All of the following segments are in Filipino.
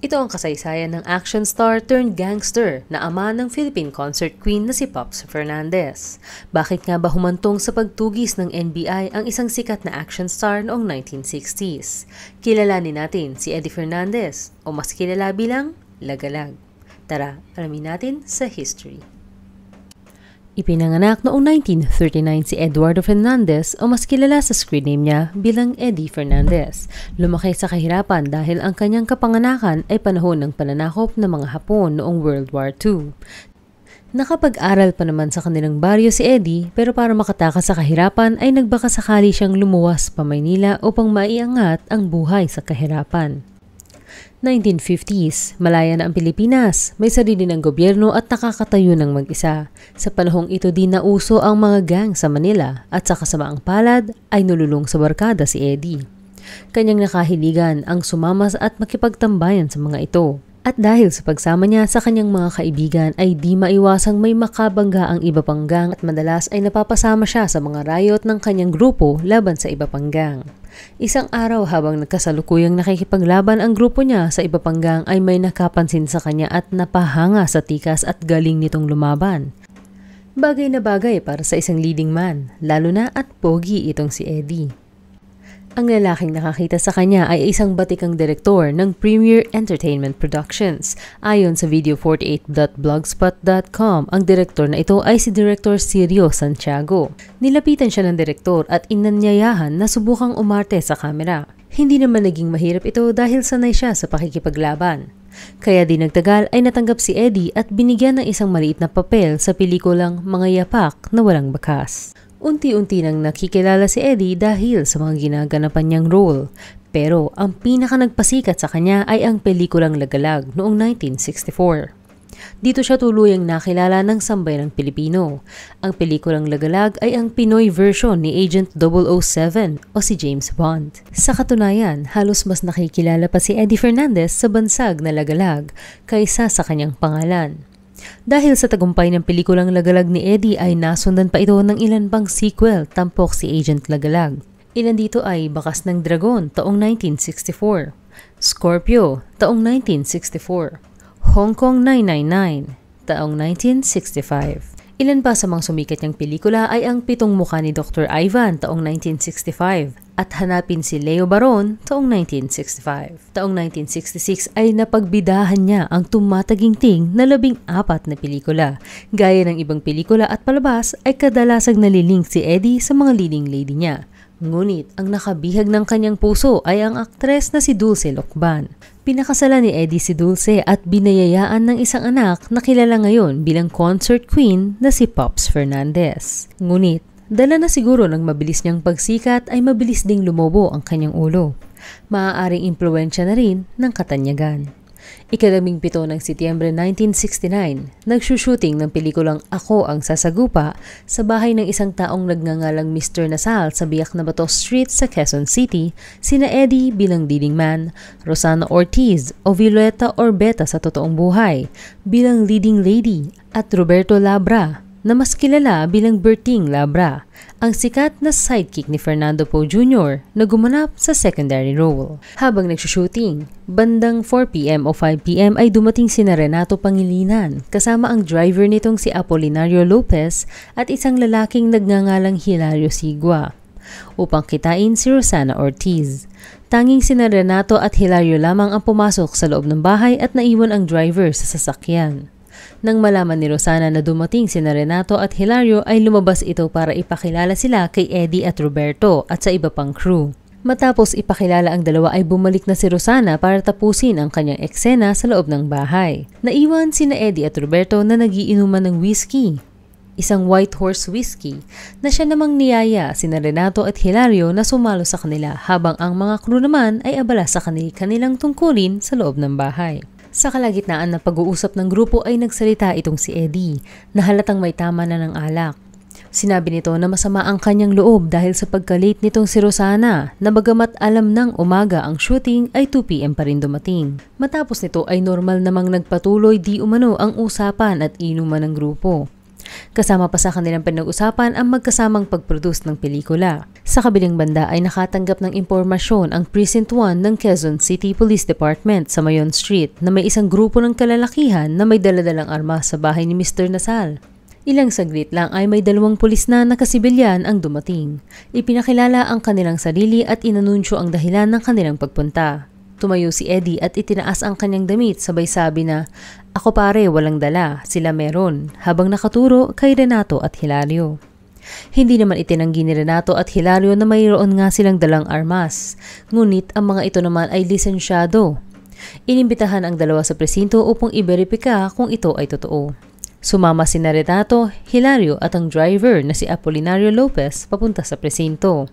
Ito ang kasaysayan ng action star turned gangster na ama ng Philippine concert queen na si Pops Fernandez. Bakit nga ba humantong sa pagtugis ng NBI ang isang sikat na action star noong 1960s? Kilalanin natin si Eddie Fernandez o mas kilala bilang Lagalag. Tara, alamin natin sa history. Ipinanganak noong 1939 si Eduardo Fernandez o mas kilala sa screen name niya bilang Eddie Fernandez. Lumaki sa kahirapan dahil ang kanyang kapanganakan ay panahon ng pananakop ng mga Hapon noong World War II. Nakapag-aral pa naman sa kanilang baryo si Eddie pero para makatakas sa kahirapan ay nagbakasakali siyang lumuwas pa Maynila upang maiangat ang buhay sa kahirapan. 1950s, malaya na ang Pilipinas, may sarili ng gobyerno at nakakatayo ng mag-isa. Sa panahong ito din nauso ang mga gang sa Manila at sa kasamaang palad ay nululong sa barkada si Eddie. Kanyang nakahiligan ang sumamas at makipagtambayan sa mga ito. At dahil sa pagsama niya sa kanyang mga kaibigan ay di maiwasang may makabangga ang iba pang gang at madalas ay napapasama siya sa mga riot ng kanyang grupo laban sa iba pang gang. Isang araw habang nagkasalukuyang nakikipaglaban ang grupo niya sa iba pang gang ay may nakapansin sa kanya at napahanga sa tikas at galing nitong lumaban. Bagay na bagay para sa isang leading man, lalo na at pogi itong si Eddie. Ang lalaking nakakita sa kanya ay isang batikang direktor ng Premier Entertainment Productions. Ayon sa video48.blogspot.com, ang direktor na ito ay si Director Sirio Santiago. Nilapitan siya ng direktor at inanyayahan na subukang umarte sa kamera. Hindi naman naging mahirap ito dahil sanay siya sa pakikipaglaban. Kaya di nagtagal ay natanggap si Eddie at binigyan ng isang maliit na papel sa pelikulang Mga Yapak na Walang Bakas. Unti-unti nang nakikilala si Eddie dahil sa mga ginaganapan niyang role. Pero ang pinaka nagpasikat sa kanya ay ang pelikulang Lagalag noong 1964. Dito siya tuluyang nakilala ng sambayanang Pilipino. Ang pelikulang Lagalag ay ang Pinoy version ni Agent 007 o si James Bond. Sa katunayan, halos mas nakikilala pa si Eddie Fernandez sa bansag na Lagalag kaysa sa kanyang pangalan. Dahil sa tagumpay ng pelikulang Lagalag ni Eddie ay nasundan pa ito ng ilan pang sequel tampok si Agent Lagalag. Ilan dito ay Bakas ng Dragon taong 1964, Scorpio taong 1964, Hong Kong 999 taong 1965. Ilan pa sa mga sumikat niyang pelikula ay ang Pitong Mukha ni Dr. Ivan taong 1965 at Hanapin si Leo Baron taong 1965. Taong 1966 ay napagbidahan niya ang tumataginting na 14 na pelikula. Gaya ng ibang pelikula at palabas ay kadalasang nalilink si Eddie sa mga leading lady niya. Ngunit ang nakabihag ng kanyang puso ay ang aktres na si Dulce Locban. Pinakasalan ni Eddie si Dulce at binayayaan ng isang anak na kilala ngayon bilang concert queen na si Pops Fernandez. Ngunit dala na siguro ng mabilis niyang pagsikat ay mabilis ding lumobo ang kanyang ulo. Maaaring impluwensya na rin ng katanyagan. Ika-17 ng Setyembre 1969, nagsushooting ng pelikulang Ako ang Sasagupa sa bahay ng isang taong nagngangalang Mr. Nasal sa Biak na Bato Street sa Quezon City, sina Eddie bilang leading man, Rosana Ortiz o Violeta Orbeta sa totoong buhay bilang leading lady at Roberto Labra na mas kilala bilang Berting Labra, ang sikat na sidekick ni Fernando Poe Jr. na gumanap sa secondary role. Habang nagsushooting, bandang 4 p.m. o 5 p.m. ay dumating sina Renato Pangilinan kasama ang driver nitong si Apolinario Lopez at isang lalaking nagngangalang Hilario Sigua upang kitain si Rosana Ortiz. Tanging sina Renato at Hilario lamang ang pumasok sa loob ng bahay at naiwan ang driver sa sasakyan. Nang malaman ni Rosana na dumating sina Renato at Hilario ay lumabas ito para ipakilala sila kay Eddie at Roberto at sa iba pang crew. Matapos ipakilala ang dalawa ay bumalik na si Rosana para tapusin ang kanyang eksena sa loob ng bahay. Naiwan sina Eddie at Roberto na nagiinuman ng whiskey, isang White Horse whiskey, na siya namang niyaya sina Renato at Hilario na sumalo sa kanila habang ang mga crew naman ay abala sa kanilang tungkulin sa loob ng bahay. Sa kalagitnaan ng pag-uusap ng grupo ay nagsalita itong si Eddie na halatang may tama na ng alak. Sinabi nito na masama ang kanyang loob dahil sa pagka-late nitong si Rosana na bagamat alam ng umaga ang shooting ay 2 p.m. pa rin dumating. Matapos nito ay normal namang nagpatuloy di umano ang usapan at inuman ng grupo. Kasama pa sa kanilang pinag-usapan ang magkasamang pag-produce ng pelikula. Sa kabilang banda ay nakatanggap ng impormasyon ang Precinct 1 ng Quezon City Police Department sa Mayon Street na may isang grupo ng kalalakihan na may daladalang armas sa bahay ni Mr. Nasal. Ilang saglit lang ay may 2 pulis na nakasibilyan ang dumating. Ipinakilala ang kanilang sarili at inanunsyo ang dahilan ng kanilang pagpunta. Tumayo si Eddie at itinaas ang kanyang damit sabay sabi na, "Ako pare, walang dala, sila meron," habang nakaturo kay Renato at Hilario. Hindi naman itinanggi ni Renato at Hilario na mayroon nga silang dalang armas, ngunit ang mga ito naman ay lisensyado. Inimbitahan ang dalawa sa presinto upang iberipika kung ito ay totoo. Sumama sina Renato, Hilario at ang driver na si Apolinario Lopez papunta sa presinto.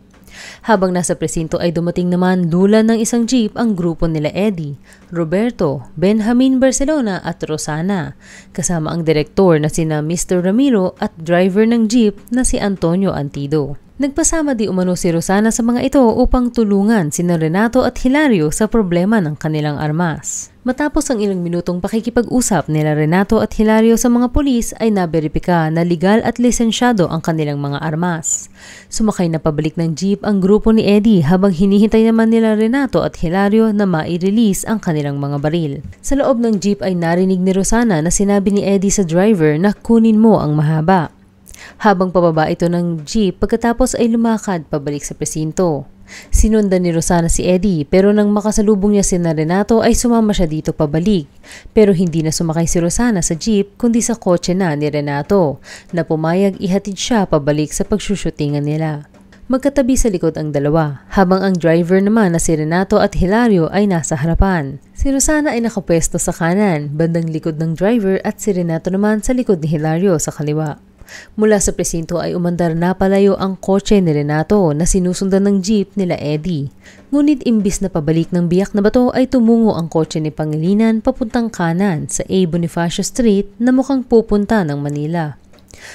Habang nasa presinto ay dumating naman lulan ng isang jeep ang grupo nila Eddie, Roberto, Benjamin Barcelona at Rosana, kasama ang direktor na sina Mr. Ramiro at driver ng jeep na si Antonio Antido. Nagpasama di umano si Rosana sa mga ito upang tulungan sina Renato at Hilario sa problema ng kanilang armas. Matapos ang ilang minutong pakikipag-usap nila Renato at Hilario sa mga pulis ay naberipika na legal at lisensyado ang kanilang mga armas. Sumakay na pabalik ng jeep ang grupo ni Eddie habang hinihintay naman nila Renato at Hilario na mai-release ang kanilang mga baril. Sa loob ng jeep ay narinig ni Rosana na sinabi ni Eddie sa driver na kunin mo ang mahaba. Habang pababa ito ng jeep pagkatapos ay lumakad pabalik sa presinto. Sinundan ni Rosana si Eddie pero nang makasalubong niya sina Renato ay sumama siya dito pabalik. Pero hindi na sumakay si Rosana sa jeep kundi sa kotse na ni Renato na pumayag ihatid siya pabalik sa pagsushootingan nila. Magkatabi sa likod ang dalawa habang ang driver naman na si Renato at Hilario ay nasa harapan. Si Rosana ay nakapwesto sa kanan, bandang likod ng driver at si Renato naman sa likod ni Hilario sa kaliwa. Mula sa presinto ay umandar na palayo ang kotse ni Renato na sinusundan ng jeep nila Eddie. Ngunit imbis na pabalik ng biyak na bato ay tumungo ang kotse ni Pangilinan papuntang kanan sa A. Bonifacio Street na mukhang pupunta ng Manila.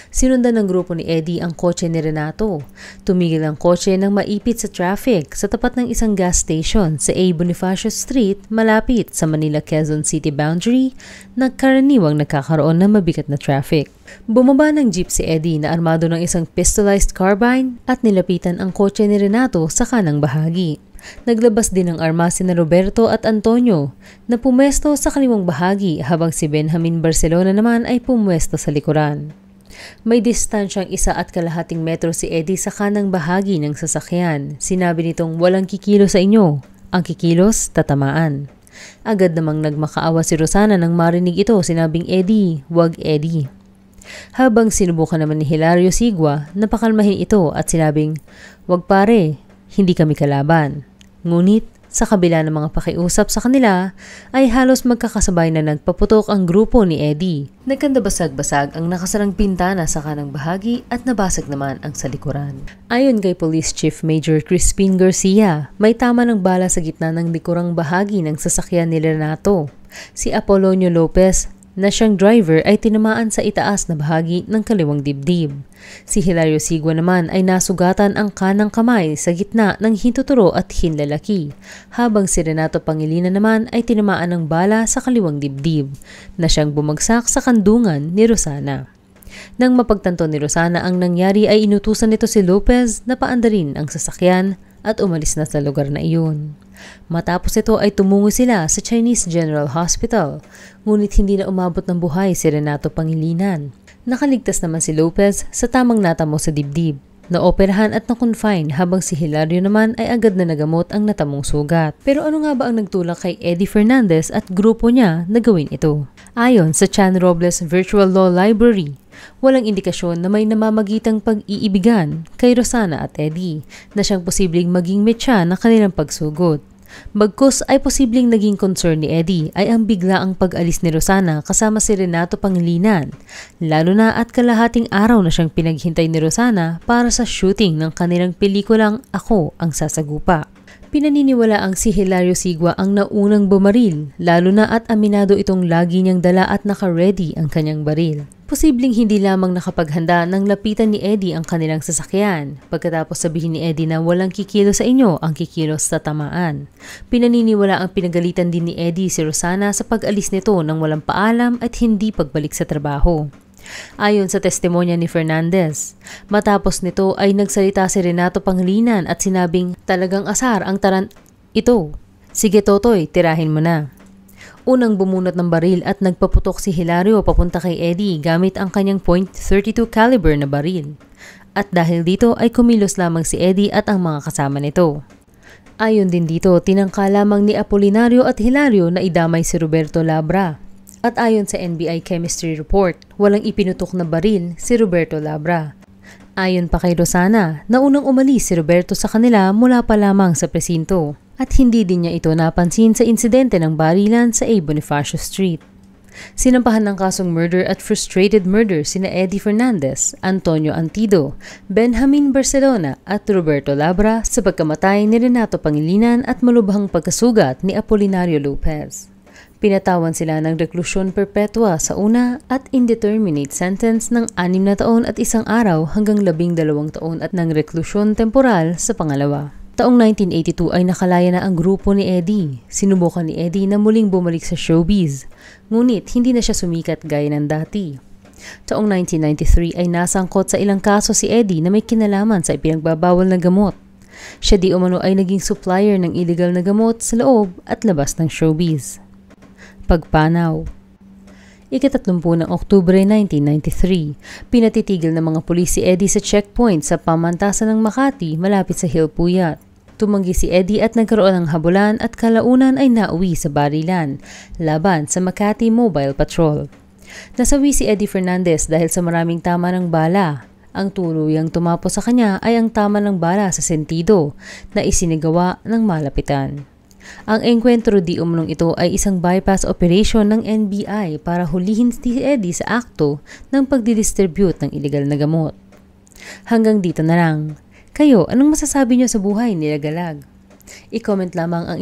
Sinundan ng grupo ni Eddie ang kotse ni Renato. Tumigil ang kotse nang maipit sa traffic sa tapat ng isang gas station sa A. Bonifacio Street malapit sa Manila-Quezon City boundary na karaniwang nagkakaroon ng mabigat na traffic. Bumaba ng jeep si Eddie na armado ng isang pistolized carbine at nilapitan ang kotse ni Renato sa kanang bahagi. Naglabas din ng armas sina Roberto at Antonio na pumwesto sa kaliwang bahagi habang si Benjamin Barcelona naman ay pumwesto sa likuran. May distansyang 1.5 metro si Eddie sa kanang bahagi ng sasakyan. Sinabi nitong walang kikilos sa inyo. Ang kikilos, tatamaan. Agad namang nagmakaawa si Rosana nang marinig ito. Sinabing Eddie, wag Eddie. Habang sinubukan naman ni Hilario Sigua, napakalmahin ito at sinabing, wag pare, hindi kami kalaban. Ngunit, sa kabila ng mga pakiusap sa kanila, ay halos magkakasabay na nagpaputok ang grupo ni Eddie. Nagkandabasag-basag ang nakasarang pintana sa kanang bahagi at nabasag naman ang sa likuran. Ayon kay Police Chief Major Crispin Garcia, may tama ng bala sa gitna ng likurang bahagi ng sasakyan ni Renato. Si Apolonio Lopez na siyang driver ay tinamaan sa itaas na bahagi ng kaliwang dibdib. Si Hilario Sigua naman ay nasugatan ang kanang kamay sa gitna ng hintuturo at hinlalaki, habang si Renato Pangilinan naman ay tinamaan ng bala sa kaliwang dibdib na siyang bumagsak sa kandungan ni Rosana. Nang mapagtanto ni Rosana ang nangyari ay inutusan nito si Lopez na paandarin ang sasakyan at umalis na sa lugar na iyon. Matapos ito ay tumungo sila sa Chinese General Hospital, ngunit hindi na umabot ng buhay si Renato Pangilinan. Nakaligtas naman si Lopez sa tamang natamo sa dibdib, naoperahan at na-confine habang si Hilario naman ay agad na nagamot ang natamong sugat. Pero ano nga ba ang nagtulak kay Eddie Fernandez at grupo niya na gawin ito? Ayon sa Chan Robles Virtual Law Library, walang indikasyon na may namamagitang pag-iibigan kay Rosana at Eddie na siyang posibleng maging metsa ng kanilang pagsugod. Bagkus ay posibleng naging concern ni Eddie ay ang biglaang pag-alis ni Rosana kasama si Renato Pangilinan, lalo na at kalahating araw na siyang pinaghintay ni Rosana para sa shooting ng kanilang pelikulang Ako ang Sasagupa. Pinaniniwala ang si Hilario Sigua ang naunang bumaril, lalo na at aminado itong lagi niyang dala at naka-ready ang kanyang baril. Posibleng hindi lamang nakapaghanda nang lapitan ni Eddie ang kanilang sasakyan, pagkatapos sabihin ni Eddie na walang kikilos sa inyo, ang kikilos sa tamaan. Pinaniniwala ang pinagalitan din ni Eddie si Rosana sa pag-alis nito nang walang paalam at hindi pagbalik sa trabaho. Ayon sa testimonya ni Fernandez, matapos nito ay nagsalita si Renato Pangilinan at sinabing talagang asar ang ito. Sige Totoy, tirahin mo na. Unang bumunot ng baril at nagpaputok si Hilario papunta kay Eddie gamit ang kanyang .32 caliber na baril. At dahil dito ay kumilos lamang si Eddie at ang mga kasama nito. Ayon din dito, tinangka lamang ni Apolinario at Hilario na idamay si Roberto Labra. At ayon sa NBI chemistry report, walang ipinutok na baril si Roberto Labra. Ayon pa kay Rosana, naunang umalis si Roberto sa kanila mula pa lamang sa presinto at hindi din niya ito napansin sa insidente ng barilan sa A. Bonifacio Street. Sinampahan ng kasong murder at frustrated murder sina Eddie Fernandez, Antonio Antido, Benjamin Barcelona at Roberto Labra sa pagkamatay ni Renato Pangilinan at malubhang pagkasugat ni Apolinario Lopez. Pinatawan sila ng reklusyon perpetua sa una at indeterminate sentence ng 6 na taon at 1 araw hanggang 12 taon at ng reklusyon temporal sa pangalawa. Taong 1982 ay nakalaya na ang grupo ni Eddie. Sinubukan ni Eddie na muling bumalik sa showbiz, ngunit hindi na siya sumikat gaya ng dati. Taong 1993 ay nasangkot sa ilang kaso si Eddie na may kinalaman sa ipinagbabawal na gamot. Siya di umano ay naging supplier ng illegal na gamot sa loob at labas ng showbiz. Pagpanaw. Ika-30 ng Oktubre 1993, pinatitigil ng mga pulis si Eddie sa checkpoint sa pamantasan ng Makati malapit sa Hilpuyat. Tumanggi si Eddie at nagkaroon ng habulan at kalaunan ay nauwi sa barilan laban sa Makati Mobile Patrol. Nasawi si Eddie Fernandez dahil sa maraming tama ng bala. Ang tuluyang tumapo sa kanya ay ang tama ng bala sa sentido na isinagawa ng malapitan. Ang engkwentro di umnong ito ay isang bypass operation ng NBI para hulihin si Eddie sa akto ng pagdidistribute ng illegal na gamot. Hanggang dito na lang. Kayo, anong masasabi niyo sa buhay ni Galag? I-comment lamang ang